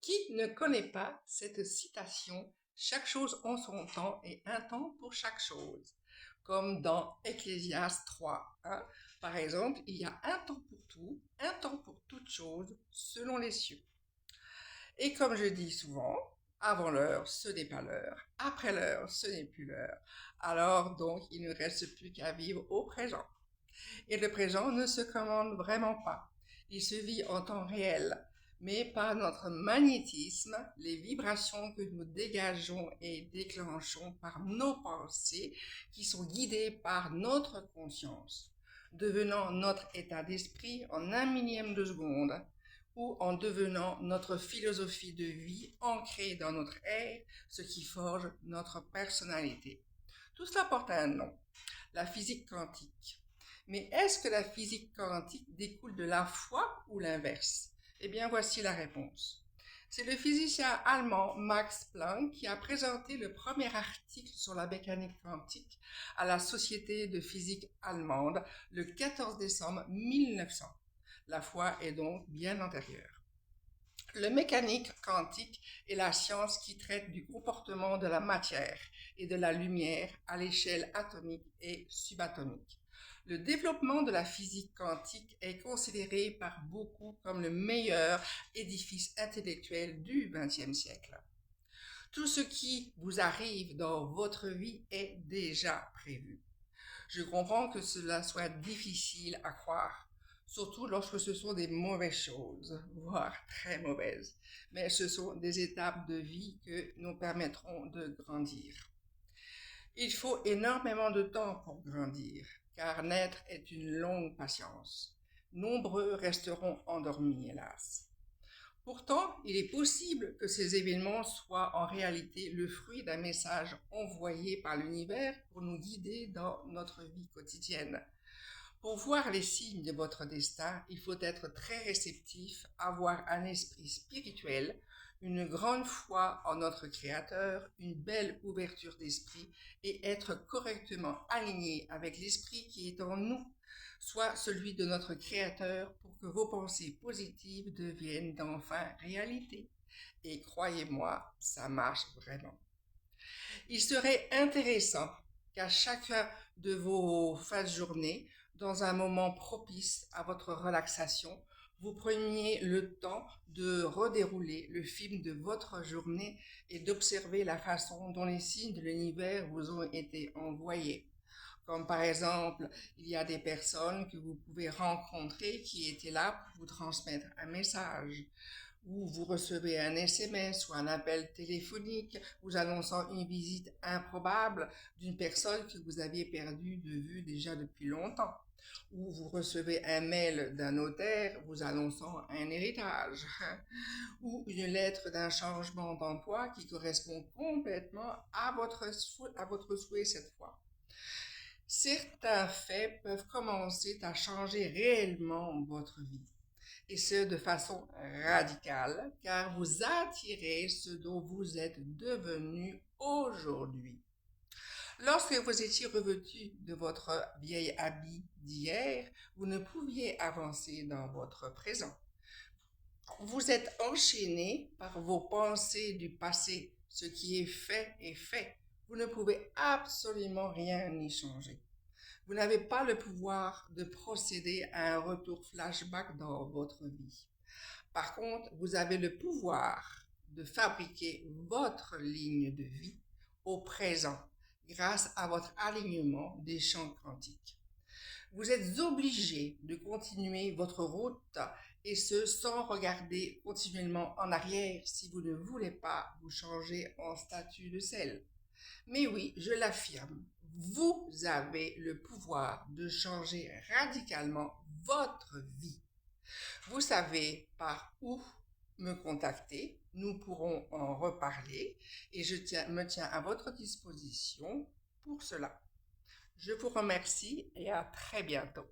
Qui ne connaît pas cette citation «Chaque chose en son temps et un temps pour chaque chose», comme dans Ecclésiaste 3, hein. Par exemple, il y a un temps pour tout, un temps pour toute chose, selon les cieux. Et comme je dis souvent, avant l'heure, ce n'est pas l'heure. Après l'heure, ce n'est plus l'heure. Alors donc, il ne reste plus qu'à vivre au présent. Et le présent ne se commande vraiment pas. Il se vit en temps réel, mais par notre magnétisme, les vibrations que nous dégageons et déclenchons par nos pensées qui sont guidées par notre conscience, devenant notre état d'esprit en un millième de seconde ou en devenant notre philosophie de vie ancrée dans notre être, ce qui forge notre personnalité. Tout cela porte un nom, la physique quantique. Mais est-ce que la physique quantique découle de la foi ou l'inverse? Eh bien, voici la réponse. C'est le physicien allemand Max Planck qui a présenté le premier article sur la mécanique quantique à la Société de physique allemande le 14 décembre 1900. La foi est donc bien antérieure. Le mécanique quantique est la science qui traite du comportement de la matière et de la lumière à l'échelle atomique et subatomique. Le développement de la physique quantique est considéré par beaucoup comme le meilleur édifice intellectuel du XXe siècle. Tout ce qui vous arrive dans votre vie est déjà prévu. Je comprends que cela soit difficile à croire, surtout lorsque ce sont des mauvaises choses, voire très mauvaises, mais ce sont des étapes de vie que nous permettront de grandir. Il faut énormément de temps pour grandir, car naître est une longue patience. Nombreux resteront endormis, hélas. Pourtant, il est possible que ces événements soient en réalité le fruit d'un message envoyé par l'univers pour nous guider dans notre vie quotidienne. Pour voir les signes de votre destin, il faut être très réceptif, avoir un esprit spirituel, une grande foi en notre Créateur, une belle ouverture d'esprit et être correctement aligné avec l'esprit qui est en nous, soit celui de notre Créateur, pour que vos pensées positives deviennent d'enfin réalité. Et croyez-moi, ça marche vraiment. Il serait intéressant qu'à chacun de vos fins de journée, dans un moment propice à votre relaxation, vous preniez le temps de redérouler le film de votre journée et d'observer la façon dont les signes de l'univers vous ont été envoyés. Comme par exemple, il y a des personnes que vous pouvez rencontrer qui étaient là pour vous transmettre un message, ou vous recevez un SMS ou un appel téléphonique vous annonçant une visite improbable d'une personne que vous aviez perdue de vue déjà depuis longtemps, ou vous recevez un mail d'un notaire vous annonçant un héritage, ou une lettre d'un changement d'emploi qui correspond complètement à votre souhait cette fois. Certains faits peuvent commencer à changer réellement votre vie, et ce de façon radicale, car vous attirez ce dont vous êtes devenu aujourd'hui. Lorsque vous étiez revêtu de votre vieil habit d'hier, vous ne pouviez avancer dans votre présent. Vous êtes enchaîné par vos pensées du passé. Ce qui est fait est fait. Vous ne pouvez absolument rien y changer. Vous n'avez pas le pouvoir de procéder à un retour flashback dans votre vie. Par contre, vous avez le pouvoir de fabriquer votre ligne de vie au présent grâce à votre alignement des champs quantiques. Vous êtes obligé de continuer votre route et ce sans regarder continuellement en arrière si vous ne voulez pas vous changer en statut de sel. Mais oui, je l'affirme, vous avez le pouvoir de changer radicalement votre vie. Vous savez par où me contacter, nous pourrons en reparler et me tiens à votre disposition pour cela. Je vous remercie et à très bientôt.